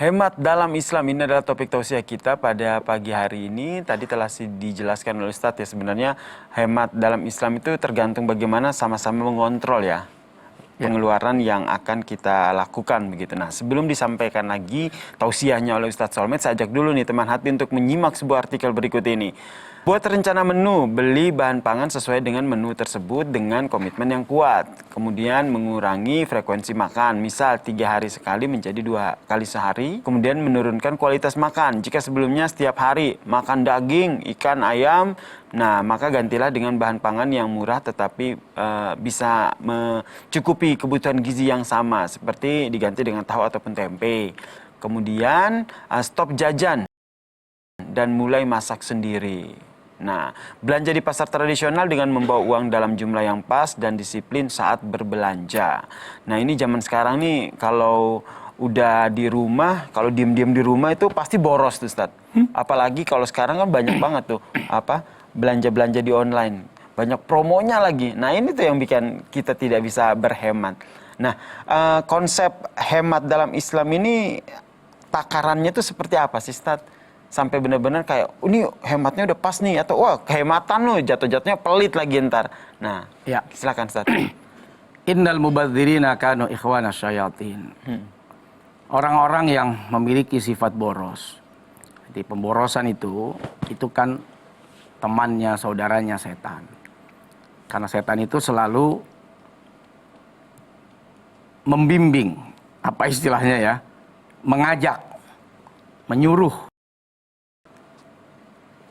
Hemat dalam Islam ini adalah topik tausiah kita pada pagi hari ini. Tadi telah dijelaskan oleh Ustadz ya, sebenarnya hemat dalam Islam itu tergantung bagaimana sama-sama mengontrol ya pengeluaran yang akan kita lakukan begitu. Nah, sebelum disampaikan lagi tausiahnya oleh Ustadz Solmed, saya ajak dulu nih teman hati untuk menyimak sebuah artikel berikut ini. Buat rencana menu, beli bahan pangan sesuai dengan menu tersebut dengan komitmen yang kuat. Kemudian mengurangi frekuensi makan, misal 3 hari sekali menjadi 2 kali sehari. Kemudian menurunkan kualitas makan. Jika sebelumnya setiap hari makan daging, ikan, ayam, nah maka gantilah dengan bahan pangan yang murah tetapi bisa mencukupi kebutuhan gizi yang sama. Seperti diganti dengan tahu ataupun tempe. Kemudian stop jajan dan mulai masak sendiri. Nah, belanja di pasar tradisional dengan membawa uang dalam jumlah yang pas dan disiplin saat berbelanja. Nah, ini zaman sekarang nih kalau udah di rumah, kalau diem-diem di rumah itu pasti boros tuh, Ustadz. Apalagi kalau sekarang kan banyak banget tuh belanja-belanja di online. Banyak promonya lagi. Nah, ini tuh yang bikin kita tidak bisa berhemat. Nah, konsep hemat dalam Islam ini takarannya tuh seperti apa sih, Ustadz? Sampai benar-benar kayak, ini hematnya udah pas nih, atau wah kehematan loh, jatuh-jatuhnya pelit lagi ntar. Nah, ya silakan Ustaz. Innal mubadzirina kanu ikhwana syayatin. Orang-orang yang memiliki sifat boros. Jadi pemborosan itu kan temannya, saudaranya setan. Karena setan itu selalu membimbing, apa istilahnya ya, mengajak, menyuruh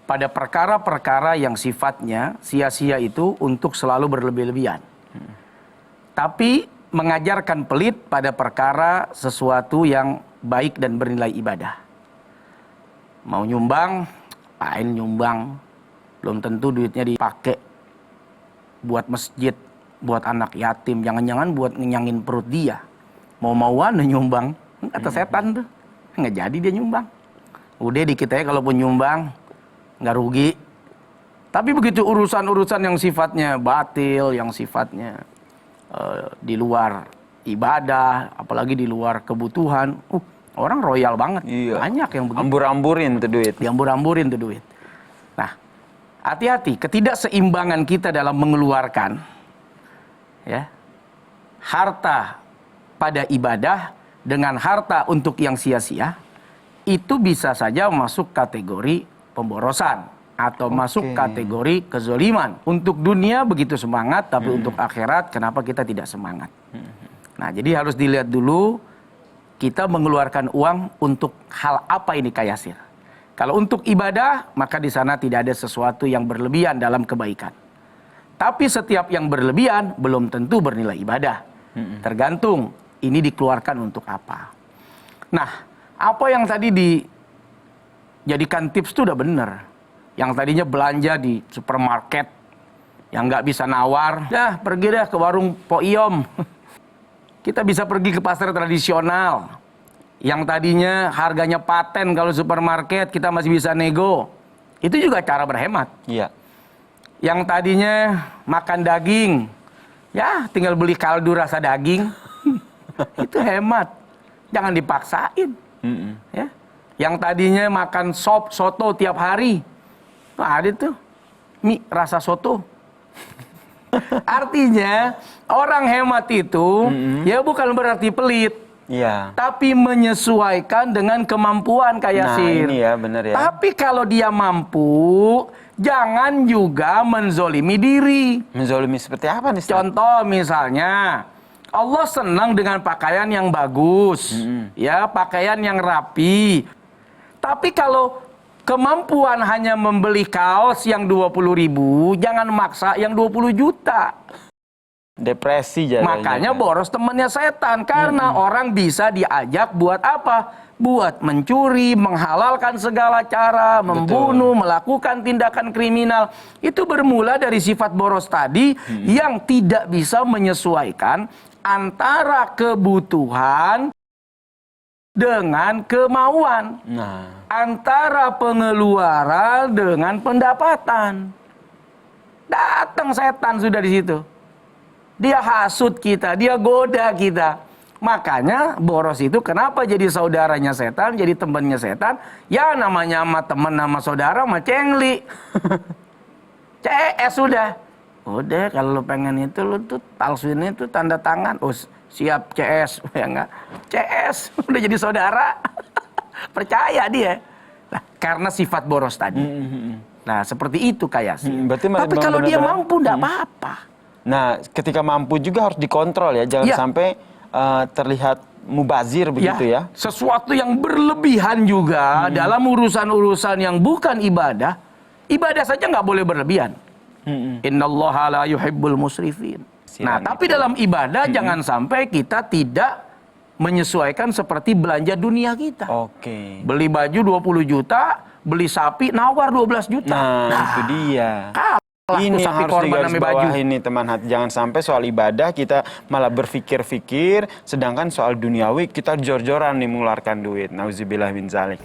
pada perkara-perkara yang sifatnya sia-sia itu untuk selalu berlebih-lebihan. Tapi mengajarkan pelit pada perkara sesuatu yang baik dan bernilai ibadah. Mau nyumbang, paling nyumbang. Belum tentu duitnya dipakai buat masjid, buat anak yatim. Jangan-jangan buat ngenyangin perut dia. Mau-mauan nyumbang. Kata setan tuh, nggak jadi dia nyumbang. Udah dikit aja kalaupun nyumbang, nggak rugi. Tapi begitu urusan-urusan yang sifatnya batil, yang sifatnya di luar ibadah, apalagi di luar kebutuhan, orang royal banget. Iya. Banyak yang begitu. Ambur-amburin tuh duit. Ambur-amburin tuh duit. Nah, hati-hati ketidakseimbangan kita dalam mengeluarkan ya harta pada ibadah dengan harta untuk yang sia-sia, itu bisa saja masuk kategori pemborosan atau masuk kategori kezoliman. Untuk dunia begitu semangat, tapi untuk akhirat kenapa kita tidak semangat? Nah, jadi harus dilihat dulu kita mengeluarkan uang untuk hal apa ini kayasir. Kalau untuk ibadah, maka di sana tidak ada sesuatu yang berlebihan dalam kebaikan. Tapi setiap yang berlebihan belum tentu bernilai ibadah. Tergantung ini dikeluarkan untuk apa. Nah, apa yang tadi dijadikan tips itu udah bener. Yang tadinya belanja di supermarket, yang nggak bisa nawar, dah pergi deh ke warung Po Iyom. Kita bisa pergi ke pasar tradisional. Yang tadinya harganya paten kalau supermarket, kita masih bisa nego. Itu juga cara berhemat. Iya. Yang tadinya makan daging, ya tinggal beli kaldu rasa daging. Itu hemat. Jangan dipaksain. Ya. Yang tadinya makan sop, soto tiap hari. Ada tuh mie rasa soto. Artinya orang hemat itu ya bukan berarti pelit. Iya. Tapi menyesuaikan dengan kemampuan kayak Yasir. Nah, ini ya benar ya. Tapi kalau dia mampu, jangan juga menzolimi diri. Menzolimi seperti apa nih, Ustaz? Contoh misalnya, Allah senang dengan pakaian yang bagus, ya pakaian yang rapi. Tapi kalau kemampuan hanya membeli kaos yang 20.000, jangan maksa yang 20 juta. Depresi jadinya. Makanya boros temannya setan. Karena orang bisa diajak buat apa? Buat mencuri, menghalalkan segala cara, membunuh, melakukan tindakan kriminal. Itu bermula dari sifat boros tadi yang tidak bisa menyesuaikan antara kebutuhan dengan kemauan. Antara pengeluaran dengan pendapatan. Datang setan sudah di situ. Dia hasut kita, dia goda kita. Makanya boros itu kenapa jadi saudaranya setan, jadi temannya setan? Ya namanya sama teman sama saudara mah cengli. CS sudah. Udah kalau lu pengen itu lu tuh talsuin itu tanda tangan. Oh siap CS. Ya enggak? CS udah jadi saudara. Percaya dia. Nah, karena sifat boros tadi. Nah, seperti itu kayak sih. Berarti Tapi kalau dia mampu enggak apa-apa. Nah, ketika mampu juga harus dikontrol ya, jangan Ya. sampai terlihat mubazir begitu ya. Sesuatu yang berlebihan juga dalam urusan-urusan yang bukan ibadah. Ibadah saja nggak boleh berlebihan. Innallaha la yuhibbul musrifin. Nah, tapi dalam ibadah jangan sampai kita tidak menyesuaikan seperti belanja dunia kita. Oke. Beli baju 20 juta, beli sapi nawar 12 juta. Nah, itu dia. Kalah Ini tuh yang sapi harus korban ame baju. digarisbawahi nih teman hati. Jangan sampai soal ibadah kita malah berpikir-pikir, sedangkan soal duniawi kita jor-joran nih mengeluarkan duit. Nauzubillah min zalik.